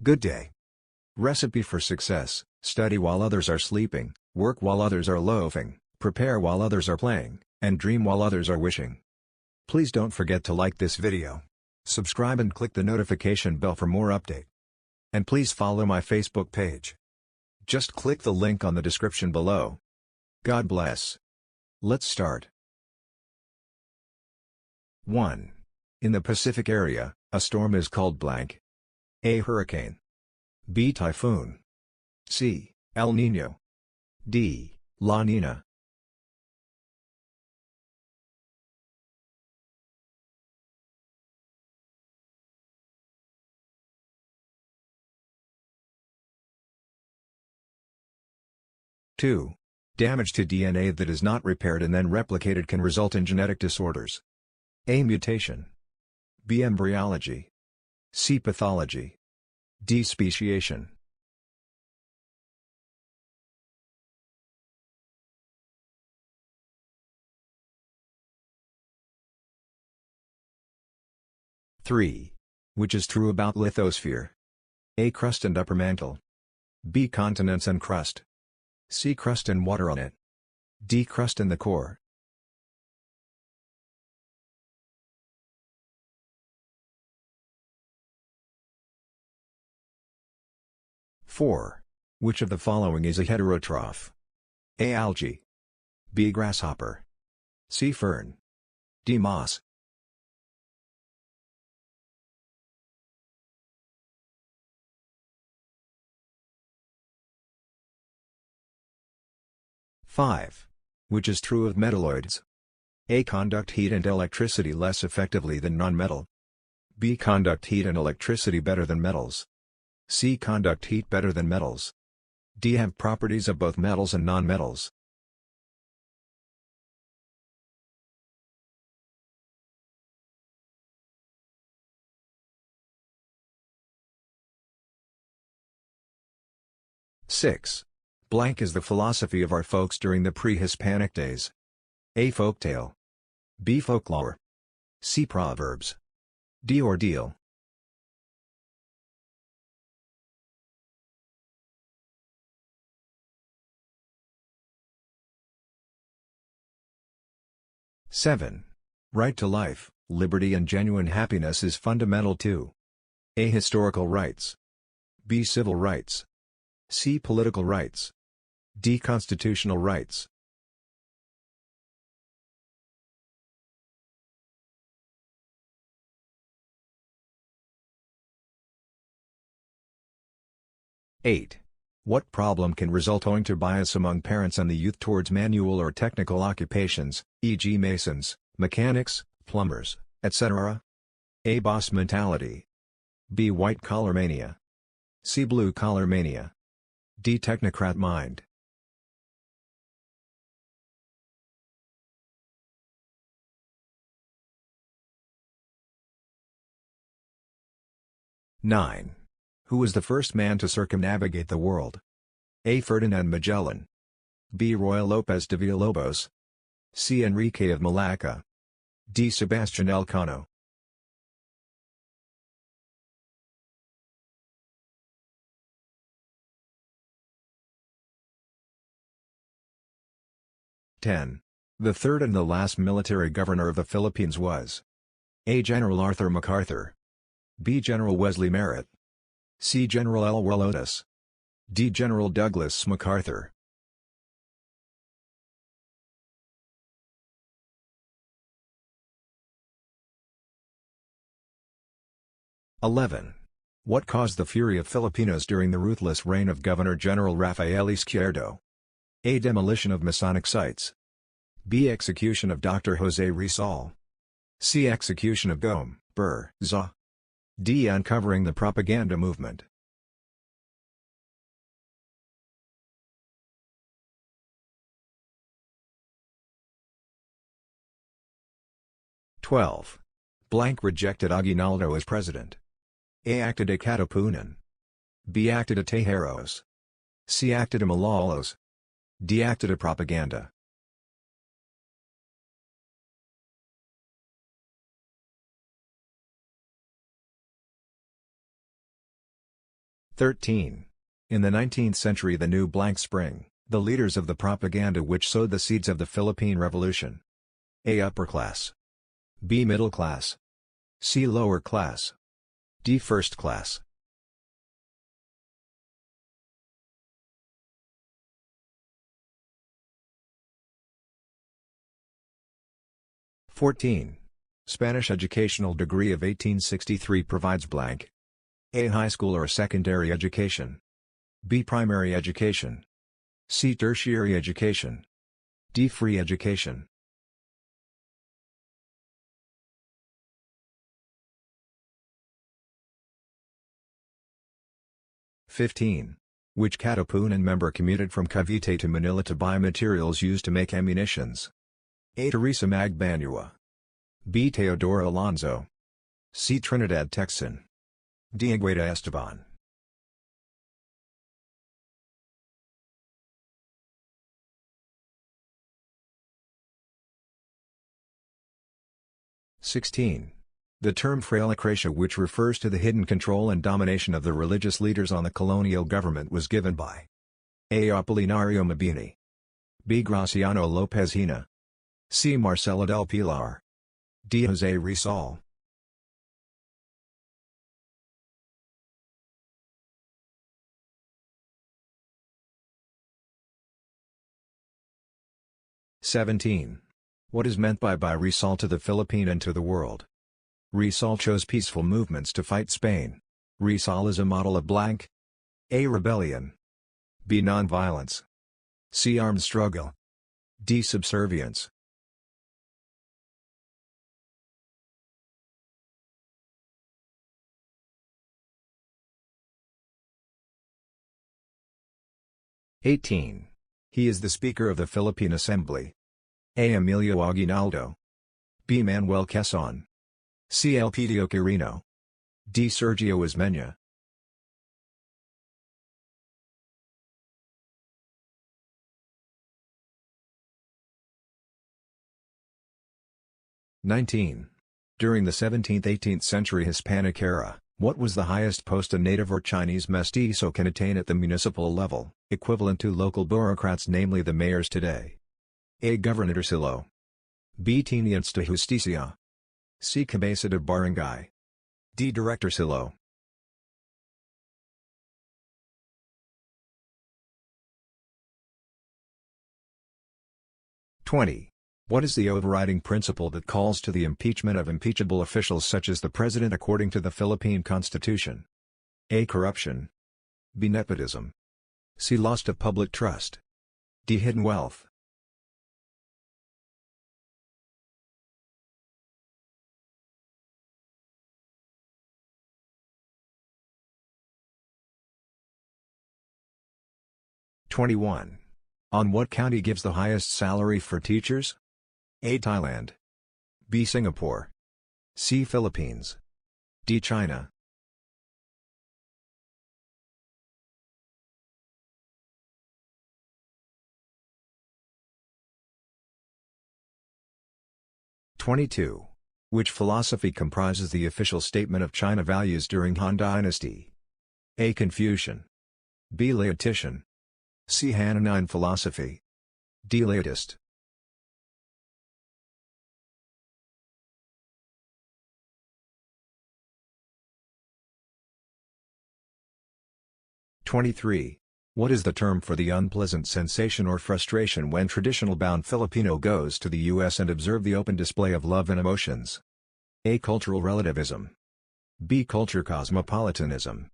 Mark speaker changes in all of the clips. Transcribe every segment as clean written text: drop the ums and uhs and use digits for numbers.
Speaker 1: Good day. Recipe for success: study while others are sleeping, work while others are loafing, prepare while others are playing, and dream while others are wishing. Please don't forget to like this video, subscribe and click the notification bell for more update. And please follow my Facebook page. Just click the link on the description below. God bless. Let's start. 1. In the Pacific area, a storm is called blank. A. Hurricane. B. Typhoon. C. El Niño. D. La Nina. Two. Damage to DNA that is not repaired and then replicated can result in genetic disorders. A. Mutation. B. Embryology. C. Pathology. D. Speciation. Three. Which is true about lithosphere? A. Crust and upper mantle. B. Continents and crust. C. Crust and water on it. D. Crust and the core. Four. Which of the following is a heterotroph? A. Algae. B. Grasshopper. C. Fern. D. Moss. Five. Which is true of metalloids? A. Conduct heat and electricity less effectively than nonmetal. B. Conduct heat and electricity better than metals. C. Conduct heat better than metals. D. Have properties of both metals and nonmetals. Six. Blank is the philosophy of our folks during the pre-Hispanic days. A. Folktale. B. Folklore. C. Proverbs. D. Ordeal. Seven. Right to life, liberty and genuine happiness is fundamental to A. Historical rights. B. Civil rights. C. Political rights. D. Constitutional rights. Eight. What problem can result owing to bias among parents and the youth towards manual or technical occupations, e.g. masons, mechanics, plumbers, etc.? A. Boss mentality. B. White-collar mania. C. Blue-collar mania. D. Technocrat mind. Nine. Who was the first man to circumnavigate the world? A. Ferdinand Magellan. B. Roy Lopez de Villalobos. C. Enrique of Malacca. D. Sebastian Elcano. Ten. The third and the last military governor of the Philippines was A. General Arthur MacArthur. B. General Wesley Merritt. C. General Elwell Otis. D. General Douglas MacArthur. (11) What caused the fury of Filipinos during the ruthless reign of Governor-General Rafael Izquierdo? A. Demolition of Masonic sites. B. Execution of Dr. Jose Rizal. C. Execution of Gom, Burr, Za. D. Uncovering the propaganda movement. (12) Blank rejected Aguinaldo as president. A. Acted a Katipunan. B. Acted a Tejeros. C. Acted a Malolos. D. Acted a propaganda. 13. In the 19th century the new blank spring, the leaders of the propaganda which sowed the seeds of the Philippine Revolution. A. Upper class. B. Middle class. C. Lower class. D. First class. (14) Spanish educational degree of 1863 provides blank. A. High school or secondary education. B. Primary education. C. Tertiary education. D. Free education. (15) Which Katipunan member commuted from Cavite to Manila to buy materials used to make ammunitions? A. Teresa Magbanua. B. Teodoro Alonzo. C. Trinidad Texan. D. Agueda Esteban. (16) The term Frailacracia, which refers to the hidden control and domination of the religious leaders on the colonial government, was given by A. Apolinario Mabini. B. Graciano Lopez Hina. C. Marcelo del Pilar. D. Jose Rizal. (17) What is meant by Rizal to the Philippine and to the world? Rizal chose peaceful movements to fight Spain. Rizal is a model of blank. A. Rebellion. B. Nonviolence. C. Armed struggle. D. Subservience. (18) He is the Speaker of the Philippine Assembly. A. Emilio Aguinaldo. B. Manuel Quezon. C. Elpidio Quirino. D. Sergio Ismeña. (19) During the 17th-18th century Hispanic era, what was the highest post a native or Chinese mestizo can attain at the municipal level, equivalent to local bureaucrats, namely the mayors today? A. Gobernadorcillo. B. Teniente de Justicia. C. Cabeza de Barangay. D. Directorcillo. (20) What is the overriding principle that calls to the impeachment of impeachable officials such as the President according to the Philippine Constitution? A. Corruption. B. Nepotism. C. Loss of public trust. D. Hidden wealth. (21) On what county gives the highest salary for teachers? A. Thailand. B. Singapore. C. Philippines. D. China. (22) Which philosophy comprises the official statement of China values during Han Dynasty? A. Confucian. B. Laotician. C. Hananine philosophy. D. Laotist. (23) What is the term for the unpleasant sensation or frustration when traditional bound Filipino goes to the U.S. and observe the open display of love and emotions? A. Cultural relativism. B. Culture cosmopolitanism.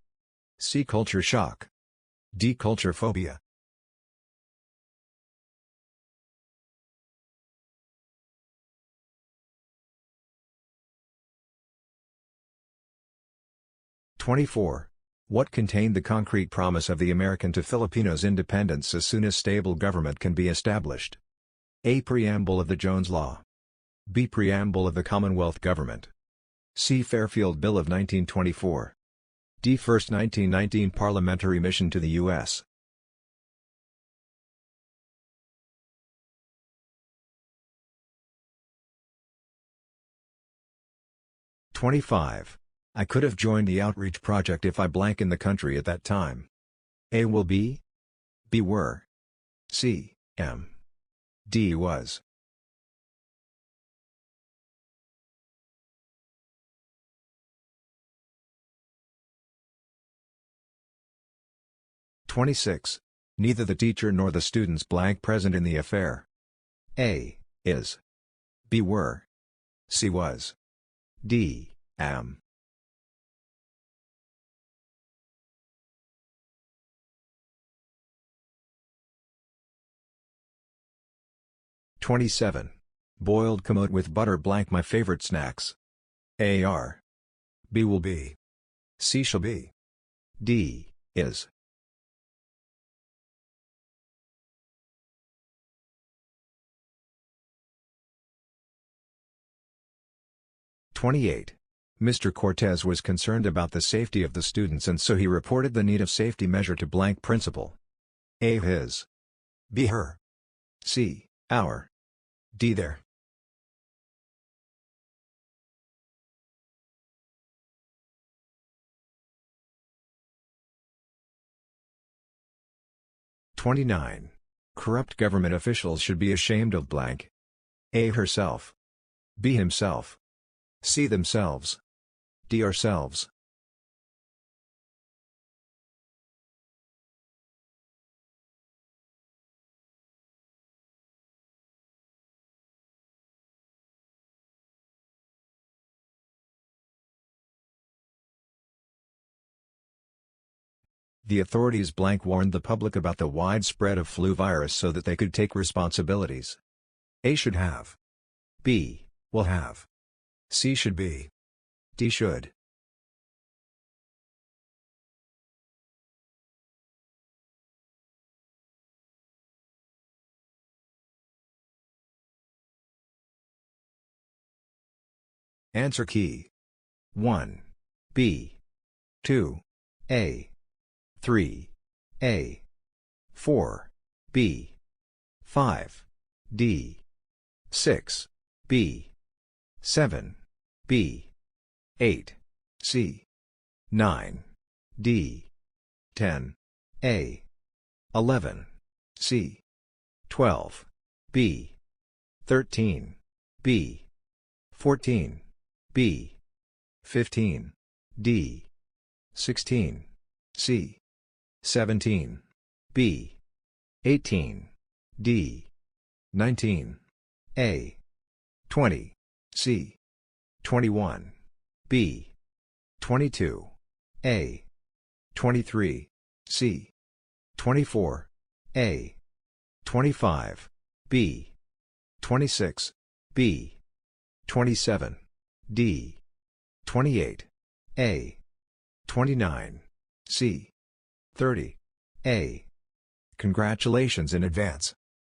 Speaker 1: C. Culture shock. D. Culture phobia. (24) What contained the concrete promise of the American to Filipinos independence as soon as stable government can be established? A. Preamble of the Jones Law. B. Preamble of the Commonwealth Government. C. Fairfield Bill of 1924. D. First 1919 Parliamentary Mission to the U.S. (25) I could have joined the outreach project if I blank in the country at that time. A will be. B were. C, am. D was. (26) Neither the teacher nor the students blank present in the affair. A, is. B were. C was. D, am. (27) Boiled camote with butter blank my favorite snacks. A are. B will be. C shall be. D, is. (28) Mr. Cortez was concerned about the safety of the students and so he reported the need of safety measure to blank principal. A his. B her. C, our. D their. (29) Corrupt government officials should be ashamed of blank. A herself. B himself. C themselves. D ourselves. The authorities blank warned the public about the widespread of flu virus so that they could take responsibilities. A should have. B, will have. C should be. D should. Answer key. 1. B. 2. A. 3. A. 4. B. 5. D. 6. B. 7. B. 8. C. 9. D. 10. A. 11. C. 12. B. 13. B. 14. B. 15. D. 16. C. 17. B. 18. D. 19. A. 20. C. 21. B. 22. A. 23. C. 24. A. 25. B. 26. B. 27. D. 28. A. 29. C. 30. A. Congratulations in advance.